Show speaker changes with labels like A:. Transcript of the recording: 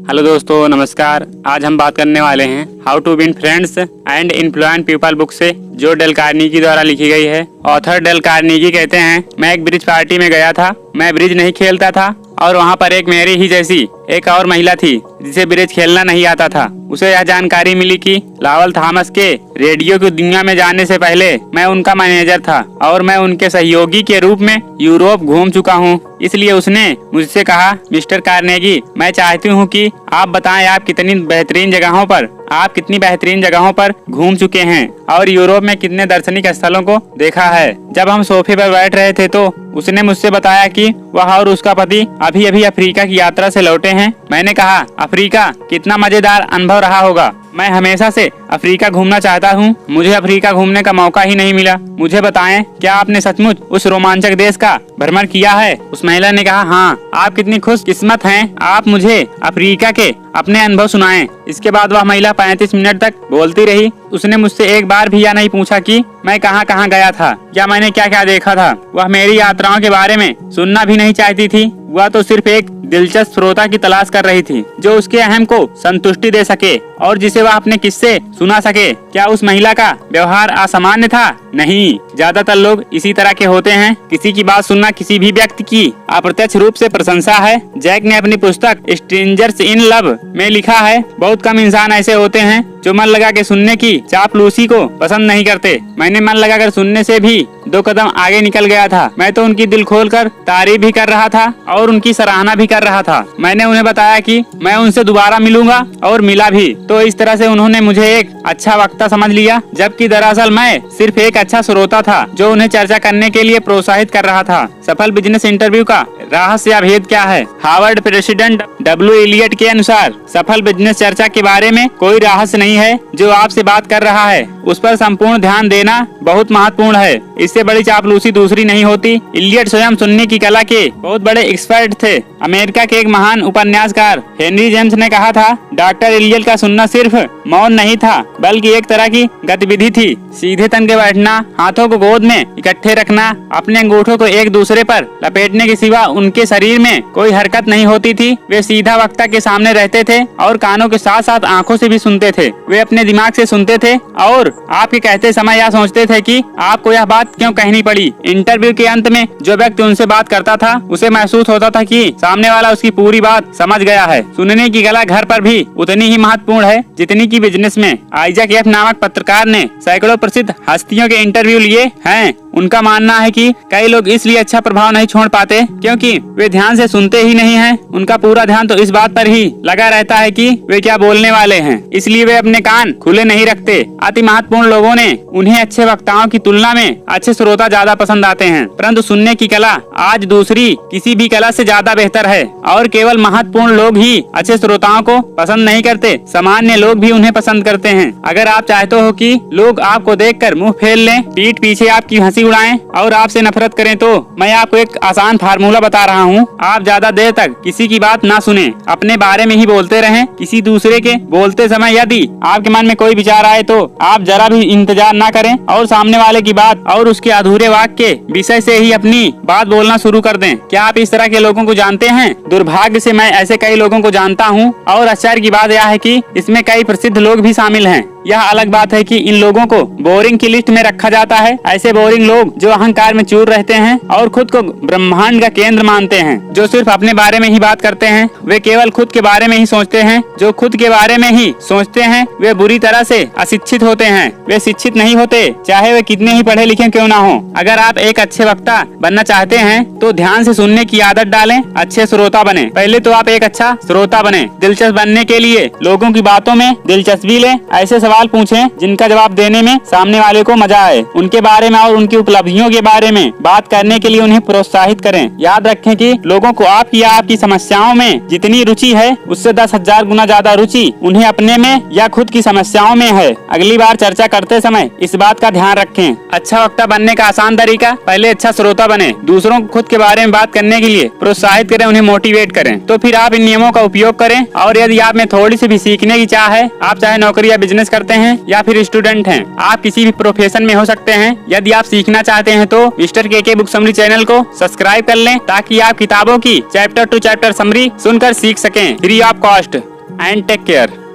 A: Hello दोस्तों, नमस्कार। आज हम बात करने वाले हैं how to win friends and influence people book से, जो डेल कार्नेगी द्वारा लिखी गई है। ऑथर डेल कार्नेगी कहते हैं, मैं एक ब्रिज पार्टी में गया था। मैं ब्रिज नहीं खेलता था और वहाँ पर एक मेरी ही जैसी एक और महिला थी जिसे ब्रिज खेलना नहीं आता था। उसे यह जानकारी मिली कि लावल थॉमस के रेडियो की दुनिया में जाने से पहले मैं उनका मैनेजर था और मैं उनके सहयोगी के रूप में यूरोप घूम चुका हूँ। इसलिए उसने मुझसे कहा, मिस्टर कार्नेगी, मैं चाहती हूँ कि आप बताएं आप कितनी बेहतरीन जगहों पर घूम चुके हैं और यूरोप में कितने दार्शनिक स्थलों को देखा है। जब हम सोफे पर बैठ रहे थे तो उसने मुझसे बताया कि वह और उसका पति अभी अभी अफ्रीका की यात्रा से लौटे हैं। मैंने कहा, अफ्रीका कितना मजेदार अनुभव रहा होगा। मैं हमेशा से अफ्रीका घूमना चाहता हूँ, मुझे अफ्रीका घूमने का मौका ही नहीं मिला। मुझे बताएं, क्या आपने सचमुच उस रोमांचक देश का भ्रमण किया है? उस महिला ने कहा, हाँ। आप कितनी खुशकिस्मत हैं, आप मुझे अफ्रीका के अपने अनुभव सुनाएं। इसके बाद वह महिला 35 मिनट तक बोलती रही। उसने मुझसे एक बार भी यह नहीं पूछा कि मैं कहाँ कहाँ गया था या मैंने क्या क्या देखा था। वह मेरी यात्राओं के बारे में सुनना भी नहीं चाहती थी। वह तो सिर्फ एक दिलचस्प श्रोता की तलाश कर रही थी जो उसके अहम को संतुष्टि दे सके और जिसे वह अपने किस्से सुना सके। क्या उस महिला का व्यवहार असामान्य था? नहीं, ज्यादातर लोग इसी तरह के होते हैं। किसी की बात सुनना किसी भी व्यक्ति की अप्रत्यक्ष रूप से प्रशंसा है। जैक ने अपनी पुस्तक स्ट्रेंजर्स इन लव में लिखा है, बहुत कम इंसान ऐसे होते हैं जो मन लगा के सुनने की चापलूसी को पसंद नहीं करते। मैंने मन लगाकर सुनने से भी 2 कदम आगे निकल गया था। मैं तो उनकी दिल खोलकर तारीफ भी कर रहा था और उनकी सराहना भी कर रहा था। मैंने उन्हें बताया कि मैं उनसे दोबारा मिलूंगा और मिला भी। तो इस तरह से उन्होंने मुझे एक अच्छा वक्ता समझ लिया, जबकि दरअसल मैं सिर्फ एक अच्छा श्रोता था जो उन्हें चर्चा करने के लिए प्रोत्साहित कर रहा था। सफल बिजनेस इंटरव्यू का रहस्य या भेद क्या है? हार्वर्ड प्रेसिडेंट डब्ल्यू एलियट के अनुसार सफल बिजनेस चर्चा के बारे में कोई रहस्य नहीं है। जो आपसे बात कर रहा है उस पर संपूर्ण ध्यान देना बहुत महत्वपूर्ण है। इससे बड़ी चापलूसी दूसरी नहीं होती। इलियट स्वयं सुनने की कला के बहुत बड़े एक्सपर्ट थे। अमेरिका के एक महान उपन्यासकार हेनरी जेम्स ने कहा था, डॉक्टर इलियट का सुनना सिर्फ मौन नहीं था बल्कि एक तरह की गतिविधि थी। सीधे तन के बैठना, हाथों को गोद में इकट्ठे रखना, अपने अंगूठों को एक दूसरे पर लपेटने के सिवा उनके शरीर में कोई हरकत नहीं होती थी। वे सीधा वक्ता के सामने रहते थे और कानों के साथ साथ आंखों से भी सुनते थे। वे अपने दिमाग से सुनते थे और आपके कहते समय यह सोचते थे कि आपको यह बात क्यों कहनी पड़ी। इंटरव्यू के अंत में जो व्यक्ति उनसे बात करता था उसे महसूस होता था कि सामने वाला उसकी पूरी बात समझ गया है। सुनने की कला घर पर भी उतनी ही महत्वपूर्ण है जितनी की बिजनेस में। आइजैक एफ नामक पत्रकार ने सैकड़ों प्रसिद्ध हस्तियों के इंटरव्यू लिए हैं। उनका मानना है कि कई लोग इसलिए अच्छा प्रभाव नहीं छोड़ पाते क्योंकि वे ध्यान से सुनते ही नहीं हैं। उनका पूरा ध्यान तो इस बात पर ही लगा रहता है कि वे क्या बोलने वाले हैं, इसलिए वे अपने कान खुले नहीं रखते। अति महत्वपूर्ण लोगों ने उन्हें अच्छे वक्ताओं की तुलना में अच्छे श्रोता ज्यादा पसंद आते हैं, परंतु सुनने की कला आज दूसरी किसी भी कला से ज्यादा बेहतर है और केवल महत्वपूर्ण लोग ही अच्छे श्रोताओं को पसंद नहीं करते, सामान्य लोग भी उन्हें पसंद करते हैं। अगर आप चाहते हो कि लोग आपको देखकर मुंह फेर लें, पीठ पीछे आपकी हंसी उड़ाएं और आपसे नफरत करें, तो मैं आपको एक आसान फार्मूला बता रहा हूँ। आप ज्यादा देर तक किसी की बात ना सुने, अपने बारे में ही बोलते रहें। किसी दूसरे के बोलते समय यदि आपके मन में कोई विचार आए तो आप जरा भी इंतजार ना करें और सामने वाले की बात और उसके अधूरे वाक्य के विषय से ही अपनी बात बोलना शुरू कर दें। क्या आप इस तरह के लोगों को जानते हैं? दुर्भाग्य से मैं ऐसे कई लोगों को जानता हूँ और आश्चर्य की बात यह है कि इसमें कई प्रसिद्ध लोग भी शामिल हैं। यह अलग बात है कि इन लोगों को बोरिंग की लिस्ट में रखा जाता है। ऐसे बोरिंग लोग जो अहंकार में चूर रहते हैं और खुद को ब्रह्मांड का केंद्र मानते हैं, जो सिर्फ अपने बारे में ही बात करते हैं। वे केवल खुद के बारे में ही सोचते हैं। जो खुद के बारे में ही सोचते हैं वे बुरी तरह से अशिक्षित होते हैं। वे शिक्षित नहीं होते, चाहे वे कितने ही पढ़े लिखे क्यों ना हो। अगर आप एक अच्छे वक्ता बनना चाहते हैं तो ध्यान से सुनने की आदत डालें, अच्छे श्रोता बने। पहले तो आप एक अच्छा श्रोता बने। दिलचस्प बनने के लिए लोगों की बातों में दिलचस्पी लें। ऐसे सवाल पूछें जिनका जवाब देने में सामने वाले को मजा आए। उनके बारे में और उनकी उपलब्धियों के बारे में बात करने के लिए उन्हें प्रोत्साहित करें। याद रखें कि लोगों को आपकी या आपकी समस्याओं में जितनी रुचि है उससे 10,000 गुना ज्यादा रुचि उन्हें अपने में या खुद की समस्याओं में है। अगली बार चर्चा करते समय इस बात का ध्यान रखें। अच्छा वक्ता बनने का आसान तरीका, पहले अच्छा श्रोता बने, दूसरों को खुद के बारे में बात करने के लिए प्रोत्साहित करें, उन्हें मोटिवेट करें। तो फिर आप इन नियमों का उपयोग करें। और यदि आप में थोड़ी सी भी सीखने की चाह है, आप चाहे नौकरी या बिजनेस करते हैं या फिर स्टूडेंट हैं, आप किसी भी प्रोफेशन में हो सकते हैं। यदि आप सीखना चाहते हैं तो मिस्टर के बुक समरी चैनल को सब्सक्राइब कर लें ताकि आप किताबों की चैप्टर टू चैप्टर समरी सुनकर सीख सकें free of cost. And take care.